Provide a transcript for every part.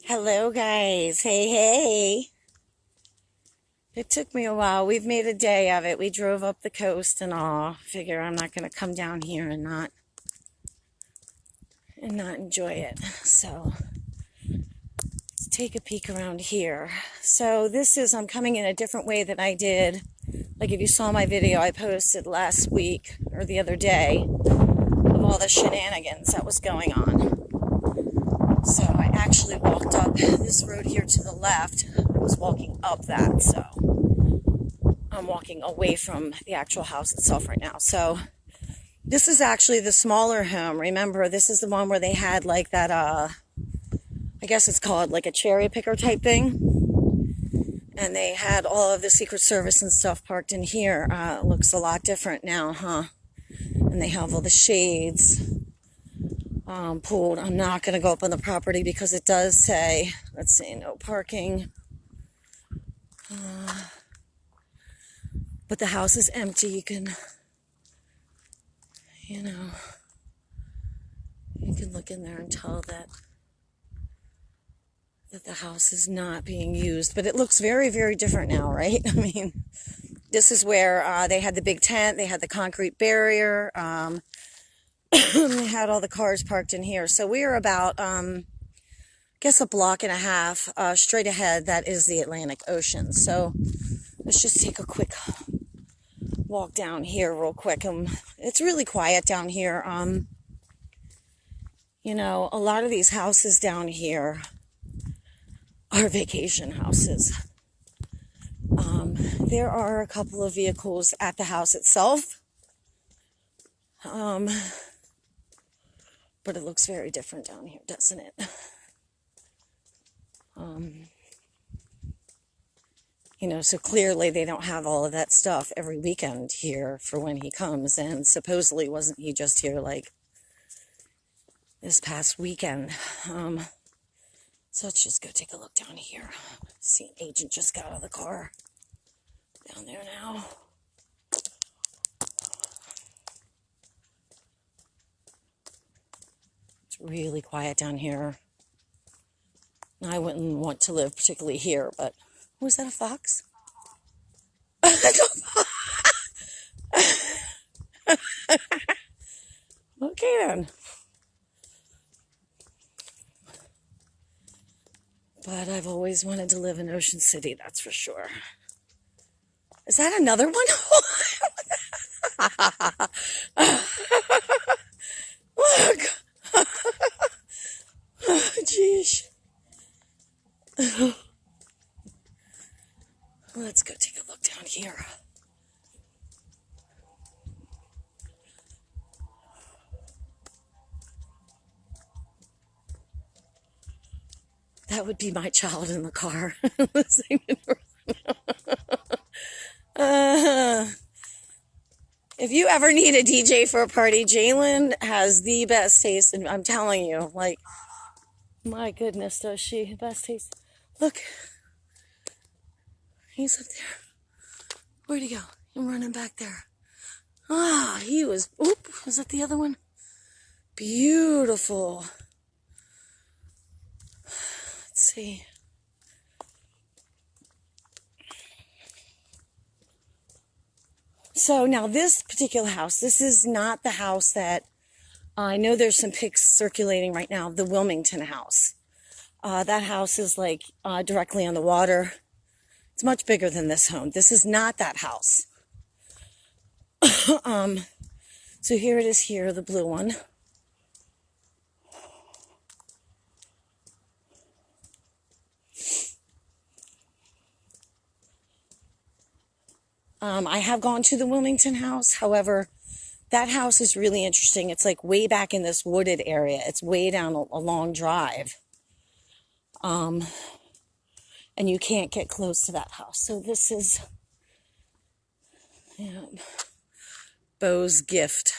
Hello, guys. Hey, hey. It took me a while. We've made a day of it. We drove up the coast and all. Figure I'm not going to come down here and not enjoy it. So let's take a peek around here. So I'm coming in a different way than I did. Like if you saw my video I posted last week or the other day of all the shenanigans that was going on. So I actually walked up this road here to the left. I was walking up that, so I'm walking away from the actual house itself right now. So this is actually the smaller home. Remember, this is the one where they had like that, I guess it's called like a cherry picker type thing. And they had all of the Secret Service and stuff parked in here. It looks a lot different now, huh? And they have all the shades pulled. I'm not going to go up on the property because it does say, let's see, no parking. But the house is empty. You can look in there and tell that the house is not being used. But it looks very, very different now, right? I mean, this is where they had the big tent. They had the concrete barrier. They had all the cars parked in here. So we are about, I guess, a block and a half straight ahead. That is the Atlantic Ocean. So let's just take a quick walk down here real quick. It's really quiet down here. A lot of these houses down here are vacation houses. There are a couple of vehicles at the house itself. But it looks very different down here, doesn't it? So clearly they don't have all of that stuff every weekend here for when he comes. And supposedly wasn't he just here like this past weekend? So let's just go take a look down here. See, an agent just got out of the car down there now. It's really quiet down here. I wouldn't want to live particularly here, but was that a fox? Okay then. But I've always wanted to live in Ocean City, that's for sure. Is that another one? Look. Oh, geez. Let's go take a look down here. That would be my child in the car listening to her. If you ever need a DJ for a party, Jalen has the best taste, and I'm telling you, like, my goodness, does she? Best taste. Look. He's up there. Where'd he go? I'm running back there. He was, was that the other one? Beautiful. Let's see. So now this particular house, this is not the house that, I know there's some pics circulating right now, the Wilmington house. That house is like directly on the water. It's much bigger than this home. This is not that house. So here it is here, the blue one. I have gone to the Wilmington house. However, that house is really interesting. It's like way back in this wooded area. It's way down a long drive. And you can't get close to that house. So this is Beau's gift.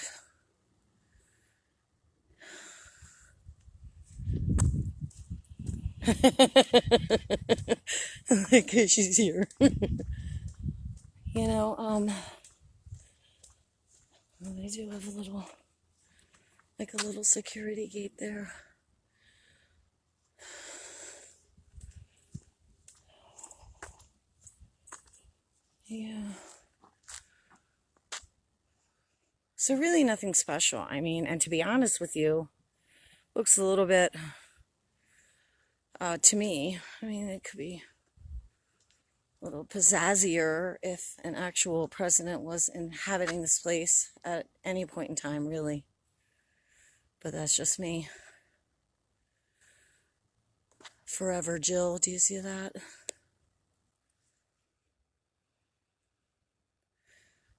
Because she's here. They do have a little security gate there. Yeah. So really nothing special. I mean, and to be honest with you, looks a little bit, to me, I mean, it could be a little pizzazzier if an actual president was inhabiting this place at any point in time, really. But that's just me. Forever Jill, do you see that?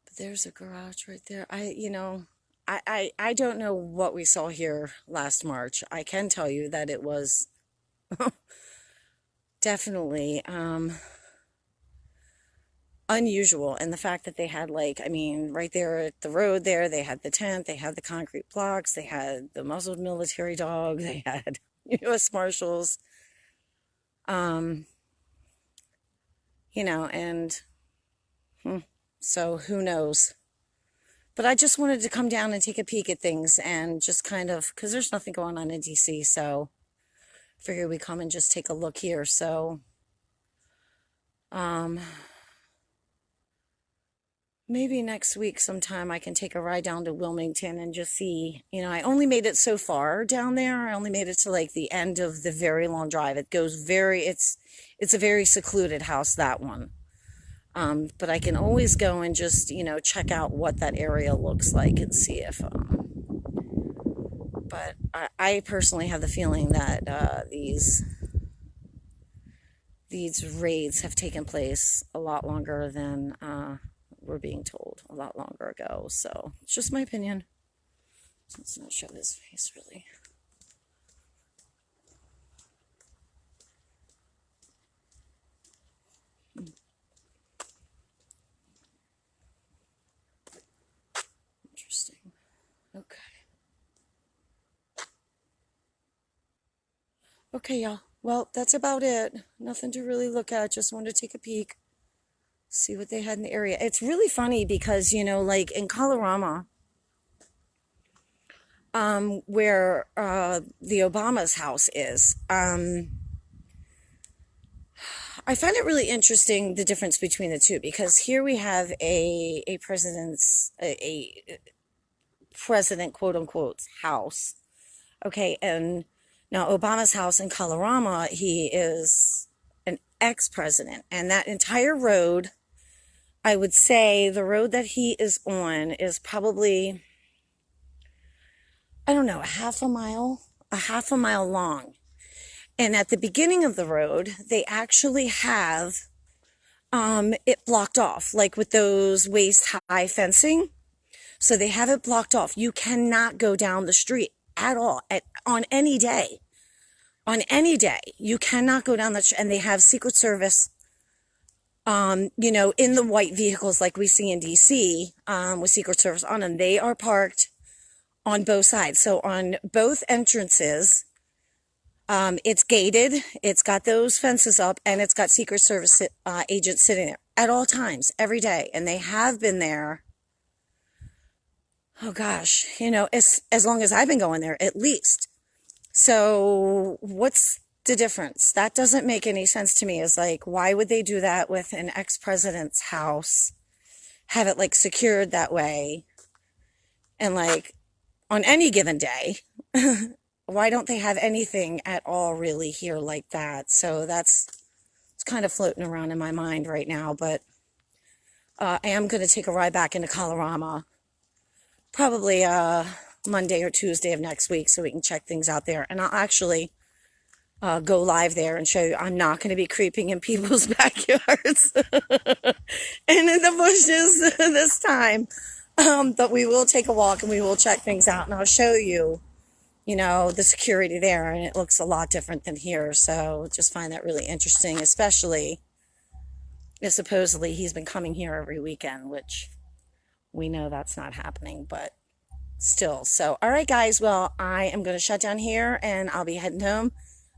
But there's a garage right there. I don't know what we saw here last March. I can tell you that it was definitely unusual. And the fact that they had, like, I mean, right there at the road there, they had the tent, they had the concrete blocks, they had the muzzled military dog, they had U.S. Marshals, and so who knows? But I just wanted to come down and take a peek at things and just kind of, because there's nothing going on in DC, so figured we come and just take a look here. So, maybe next week sometime I can take a ride down to Wilmington and just see, I only made it so far down there. I only made it to like the end of the very long drive. It's a very secluded house, that one. But I can always go and just, check out what that area looks like and see if, but I personally have the feeling that, these raids have taken place a lot longer than, we're being told, a lot longer ago. So it's just my opinion. Let's not show his face, really. Interesting. Okay. Okay, y'all. Well, that's about it. Nothing to really look at. Just wanted to take a peek, see what they had in the area. It's really funny because, like in Colorama, where the Obama's house is, I find it really interesting, the difference between the two, because here we have a president, quote unquote, house. Okay, and now Obama's house in Colorama, he is an ex-president, and that entire road, I would say the road that he is on is probably, I don't know, a half a mile long. And at the beginning of the road, they actually have it blocked off, like with those waist-high fencing. So they have it blocked off. You cannot go down the street at all on any day. On any day, you cannot go down the street. And they have Secret Service, in the white vehicles like we see in DC, with Secret Service on them. They are parked on both sides. So on both entrances, it's gated, it's got those fences up, and it's got Secret Service agents sitting there at all times, every day. And they have been there, oh gosh, as long as I've been going there, at least. So what's the difference? That doesn't make any sense to me. It's like, why would they do that with an ex-president's house, have it like secured that way, and like on any given day? Why don't they have anything at all really here like that? So it's kind of floating around in my mind right now. But I am going to take a ride back into Colorama, probably Monday or Tuesday of next week, so we can check things out there. And I'll actually go live there and show you. I'm not going to be creeping in people's backyards and in the bushes this time. But we will take a walk and we will check things out, and I'll show you, the security there, and it looks a lot different than here. So just find that really interesting, especially if supposedly he's been coming here every weekend, which we know that's not happening, but still. So, all right, guys. Well, I am going to shut down here and I'll be heading home.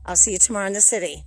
I'll see you tomorrow in the city.